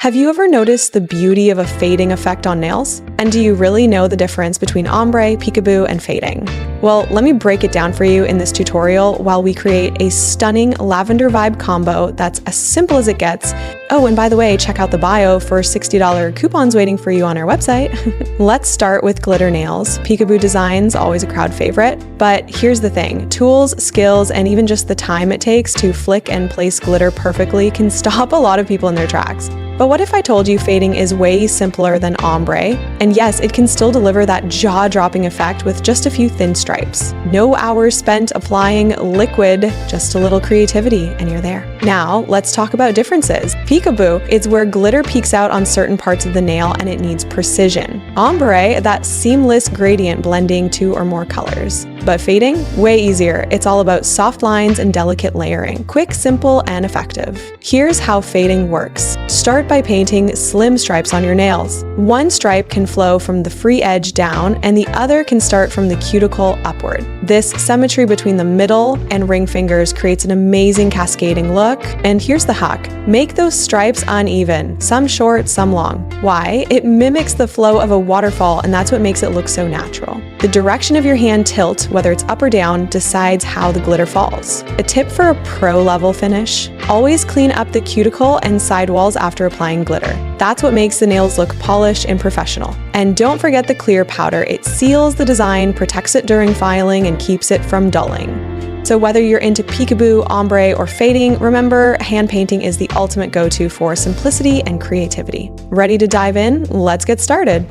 Have you ever noticed the beauty of a fading effect on nails? And do you really know the difference between ombre, peekaboo, and fading? Well, let me break it down for you in this tutorial while we create a stunning lavender vibe combo that's as simple as it gets. Oh, and by the way, check out the bio for $60 coupons waiting for you on our website. Let's start with glitter nails. Peekaboo designs, always a crowd favorite. But here's the thing, tools, skills, and even just the time it takes to flick and place glitter perfectly can stop a lot of people in their tracks. But what if I told you fading is way simpler than ombre? And yes, it can still deliver that jaw-dropping effect with just a few thin stripes. No hours spent applying liquid, just a little creativity, and you're there. Now, let's talk about differences. Peekaboo is where glitter peeks out on certain parts of the nail and it needs precision. Ombre, that seamless gradient blending two or more colors. But fading? Way easier. It's all about soft lines and delicate layering. Quick, simple, and effective. Here's how fading works. Start by painting slim stripes on your nails. One stripe can flow from the free edge down, and the other can start from the cuticle upward. This symmetry between the middle and ring fingers creates an amazing cascading look. And here's the hack. Make those stripes uneven, some short, some long. Why? It mimics the flow of a waterfall, and that's what makes it look so natural. The direction of your hand tilt, whether it's up or down, decides how the glitter falls. A tip for a pro-level finish: always clean up the cuticle and sidewalls after applying glitter. That's what makes the nails look polished and professional. And don't forget the clear powder. It seals the design, protects it during filing, and keeps it from dulling. So whether you're into peekaboo, ombre, or fading, remember, hand painting is the ultimate go-to for simplicity and creativity. Ready to dive in? Let's get started.